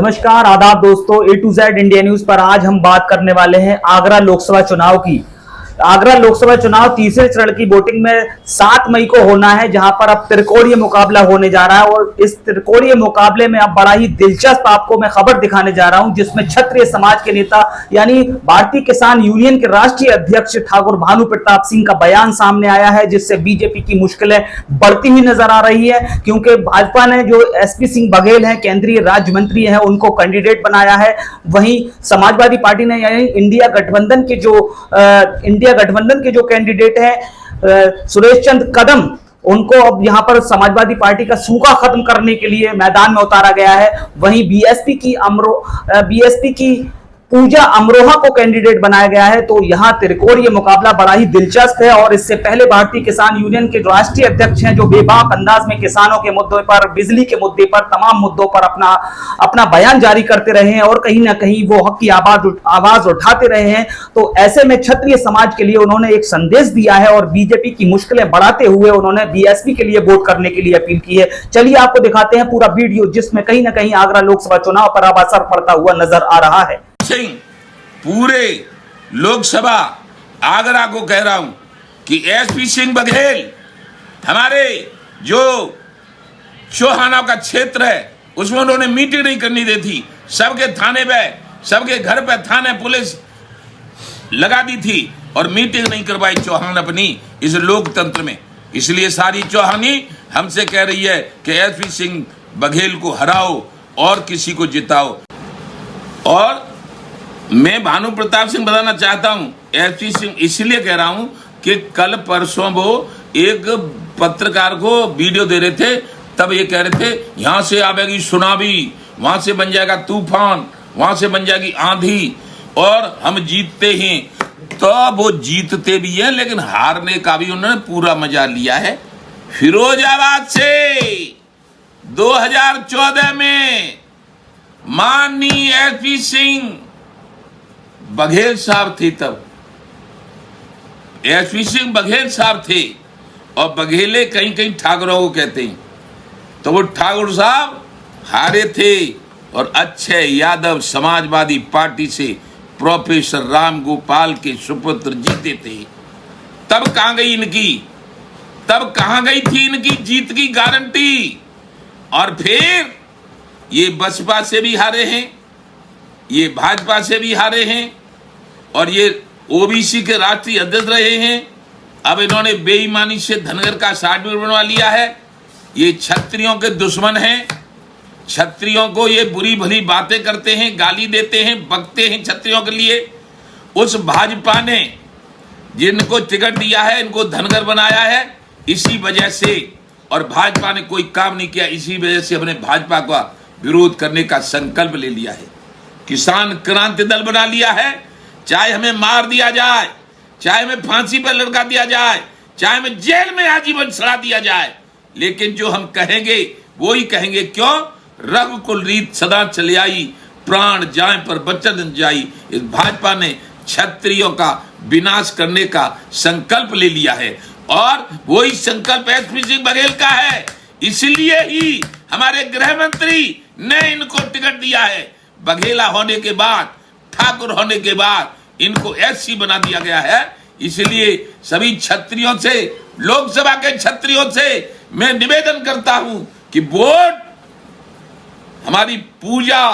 नमस्कार, आदाब दोस्तों। A to Z India news पर आज हम बात करने वाले हैं आगरा लोकसभा चुनाव की। आगरा लोकसभा चुनाव तीसरे चरण की वोटिंग में 7 मई को होना है, जहां पर अब त्रिकोणीय मुकाबला होने जा रहा है। और इस त्रिकोणीय मुकाबले में अब बड़ा ही दिलचस्प आपको मैं खबर दिखाने जा रहा हूं, जिसमें क्षत्रिय समाज के नेता यानी भारतीय किसान यूनियन के राष्ट्रीय अध्यक्ष ठाकुर भानु प्रताप सिंह का बयान सामने आया है, जिससे बीजेपी की मुश्किलें बढ़ती हुई नजर आ रही है। क्योंकि भाजपा ने जो एसपी सिंह बघेल हैं, केंद्रीय राज्य मंत्री हैं, उनको कैंडिडेट बनाया है। वहीं समाजवादी पार्टी ने यानी इंडिया गठबंधन के जो कैंडिडेट हैं सुरेश चंद्र कदम, उनको अब यहां पर समाजवादी पार्टी का सूखा खत्म करने के लिए मैदान में उतारा गया है। वहीं बीएसपी की पूजा अमरोहा को कैंडिडेट बनाया गया है। तो यहां त्रिकोणीय मुकाबला बड़ा ही दिलचस्प है। और इससे पहले भारतीय किसान यूनियन के राष्ट्रीय अध्यक्ष हैं, जो बेबाक अंदाज में किसानों के मुद्दों पर, बिजली के मुद्दे पर, तमाम मुद्दों पर अपना बयान जारी करते रहे हैं और कहीं ना कहीं वो हक की आवाज उठाते रहे हैं। तो ऐसे में क्षत्रिय समाज के लिए उन्होंने एक संदेश दिया है और बीजेपी की मुश्किलें बढ़ाते हुए उन्होंने बीएसपी के लिए वोट करने के लिए अपील की है। चलिए आपको दिखाते हैं पूरा वीडियो, जिसमें कहीं ना कहीं आगरा लोकसभा चुनाव पर अब असर पड़ता हुआ नजर आ रहा है। पूरे लोकसभा आगरा को कह रहा हूं कि एसपी सिंह बघेल हमारे जो चौहाना का क्षेत्र है उसमें उन्होंने मीटिंग नहीं करनी दी थी। सबके थाने पे, सबके घर पे थाने पुलिस लगा दी थी और मीटिंग नहीं करवाई चौहान अपनी इस लोकतंत्र में। इसलिए सारी चौहानी हमसे कह रही है कि एसपी सिंह बघेल को हराओ और किसी को जिताओ। और मैं भानु प्रताप सिंह बताना चाहता हूं, एसपी सिंह इसलिए कह रहा हूं कि कल परसों वो एक पत्रकार को वीडियो दे रहे थे, तब ये कह रहे थे यहां से आवेगी सुनामी, वहां से बन जाएगा तूफान, वहां से बन जाएगी आंधी और हम जीतते हैं। तो वो जीतते भी हैं, लेकिन हारने का भी उन्होंने पूरा मजा लिया है। फिरोजाबाद से 2014 में माननीय एसपी सिंह बघेल साहब थे, तब एसपी सिंह बघेल साहब थे और बघेले कहीं कहीं ठाकुरों को कहते हैं। तो वो ठाकुर साहब हारे थे और अक्षय यादव समाजवादी पार्टी से प्रोफेसर राम गोपाल के सुपुत्र जीते थे। तब कहां गई थी इनकी जीत की गारंटी? और फिर ये बसपा से भी हारे हैं, ये भाजपा से भी हारे हैं और ये ओबीसी के राष्ट्रीय अध्यक्ष रहे हैं। अब इन्होंने बेईमानी से धनगर का सर्टिफिकेट बनवा लिया है। ये क्षत्रियों के दुश्मन हैं। क्षत्रियों को ये बुरी भली बातें करते हैं, गाली देते हैं, बकते हैं क्षत्रियों के लिए। उस भाजपा ने जिनको टिकट दिया है इनको धनगर बनाया है इसी वजह से, और भाजपा ने कोई काम नहीं किया। इसी वजह से हमने भाजपा का विरोध करने का संकल्प ले लिया है। किसान क्रांति दल बना लिया है। चाहे हमें मार दिया जाए, चाहे हमें फांसी पर लटका दिया जाए, चाहे हमें जेल में आजीवन सड़ा दिया जाए, लेकिन जो हम कहेंगे वो ही कहेंगे। क्यों? रघुकुल रीत सदा चले आई, प्राण जाए पर बचन जाई। इस भाजपा ने क्षत्रियों का विनाश करने का संकल्प ले लिया है और वही संकल्प एसपी सिंह बघेल का है। इसलिए ही हमारे गृह मंत्री ने इनको टिकट दिया है। बघेला होने के बाद, ठाकुर होने के बाद इनको एससी बना दिया गया है। इसलिए सभी क्षत्रियों से, लोकसभा के क्षत्रियों से मैं निवेदन करता हूं कि वोट हमारी पूजा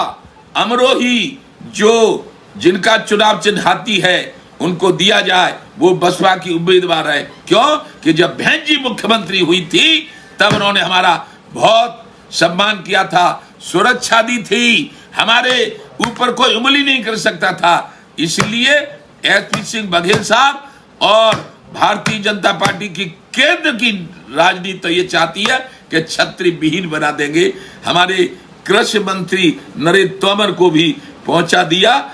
अमरोही जो जिनका चुनाव चिन्ह हाथी है उनको दिया जाए। वो बसपा की उम्मीदवार है। क्यों? कि जब बहन जी मुख्यमंत्री हुई थी तब उन्होंने हमारा बहुत सम्मान किया था, सुरक्षा दी थी, हमारे ऊपर कोई उंगली नहीं कर सकता था। इसलिए एसपी सिंह बघेल साहब और भारतीय जनता पार्टी की केंद्र की राजनीति तो ये चाहती है कि क्षत्रिय विहीन बना देंगे। हमारे कृषि मंत्री नरेंद्र तोमर को भी पहुंचा दिया,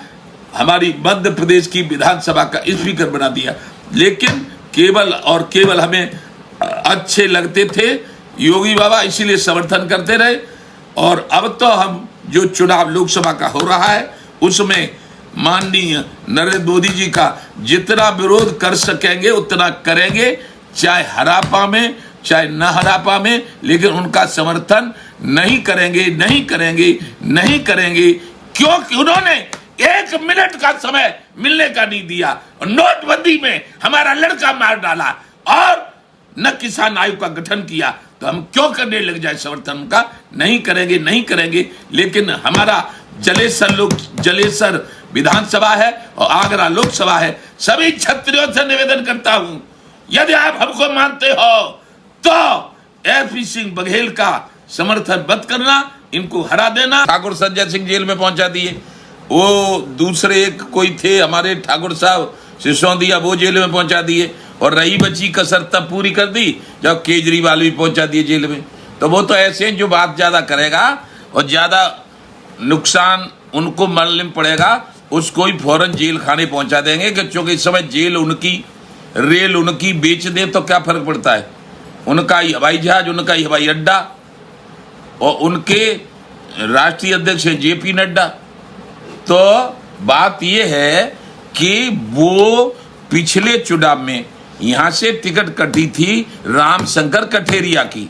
हमारी मध्य प्रदेश की विधानसभा का स्पीकर बना दिया। लेकिन केवल और केवल हमें अच्छे लगते थे योगी बाबा, इसीलिए समर्थन करते रहे। और अब तो हम जो चुनाव लोकसभा का हो रहा है उसमें माननीय नरेंद्र मोदी जी का जितना विरोध कर सकेंगे उतना करेंगे, चाहे हरापा में चाहे न हरापा में, लेकिन उनका समर्थन नहीं करेंगे, नहीं करेंगे, नहीं करेंगे, क्योंकि उन्होंने 1 मिनट का समय मिलने का नहीं दिया और नोटबंदी में हमारा लड़का मार डाला और न किसान आयोग का गठन किया, तो हम क्यों करने लग जाए समर्थन का? नहीं करेंगे, नहीं करेंगे। लेकिन हमारा जलेसर विधानसभा है और आगरा लोकसभा है। सभी क्षत्रियों से निवेदन करता हूं, यदि आप हमको मानते हो तो एसपी सिंह बघेल का समर्थन मत करना, इनको हरा देना। ठाकुर संजय सिंह जेल में पहुंचा दिए, वो दूसरे एक कोई थे हमारे ठाकुर साहब सिसोदिया, वो जेल में पहुंचा दिए और रही बची कसर तब पूरी कर दी जब केजरीवाल भी पहुंचा दिए जेल में। तो वो तो ऐसे हैं जो बात ज्यादा करेगा और ज्यादा नुकसान उनको मालूम पड़ेगा, उसको ही फौरन जेल खाने पहुंचा देंगे कि चूंकि इस समय जेल उनकी, रेल उनकी, बेच दे तो क्या फर्क पड़ता है? उनका ही हवाई जहाज, उनका ही हवाई अड्डा और उनके राष्ट्रीय अध्यक्ष हैं जेपी नड्डा। तो बात यह है कि वो पिछले चुनाव में यहां से टिकट कटी थी रामशंकर कठेरिया की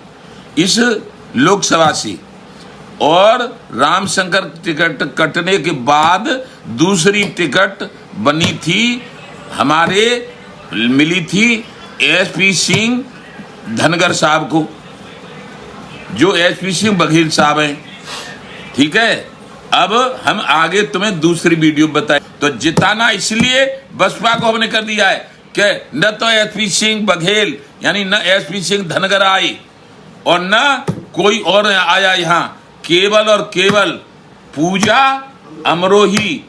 इस लोकसभा से, और रामशंकर टिकट कटने के बाद दूसरी टिकट बनी थी हमारे, मिली थी एसपी सिंह धनगर साहब को, जो एसपी सिंह बघेल साहब हैं। ठीक है, अब हम आगे तुम्हें दूसरी वीडियो बताए। तो जिताना इसलिए बसपा को हमने कर दिया है कि न तो एसपी सिंह बघेल यानी न एसपी सिंह धनगर आए और न कोई और आया यहाँ, केवल और केवल पूजा अमरोही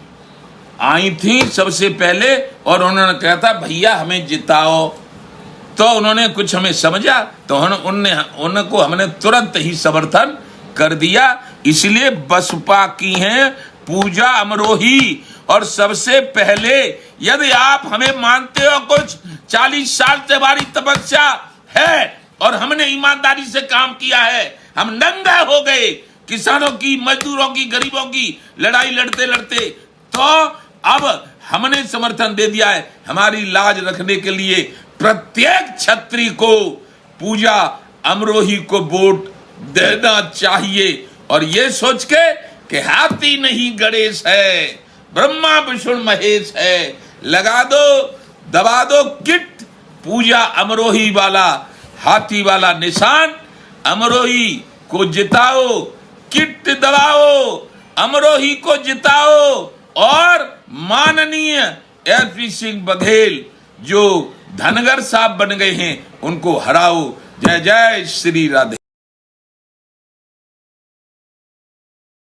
आई थी सबसे पहले और उन्होंने कहा था भैया हमें जिताओ, तो उन्होंने कुछ हमें समझा तो उनको हमने तुरंत ही समर्थन कर दिया। इसलिए बसपा की हैं पूजा अमरोही। और सबसे पहले यदि आप हमें मानते हो, कुछ 40 साल से हमारी तपस्या है और हमने ईमानदारी से काम किया है, हम नंगे हो गए किसानों की, मजदूरों की, गरीबों की लड़ाई लड़ते लड़ते, तो अब हमने समर्थन दे दिया है। हमारी लाज रखने के लिए प्रत्येक क्षत्रिय को पूजा अमरोही को वोट देना चाहिए और ये सोच के कि हाथी नहीं गणेश है, ब्रह्मा विष्णु महेश है, लगा दो, दबा दो किट, पूजा अमरोही वाला, हाथी वाला निशान, अमरोही को जिताओ, किट दबाओ, अमरोही को जिताओ और माननीय एसपी सिंह बघेल जो धनगर साहब बन गए हैं उनको हराओ। जय जय श्री राधे।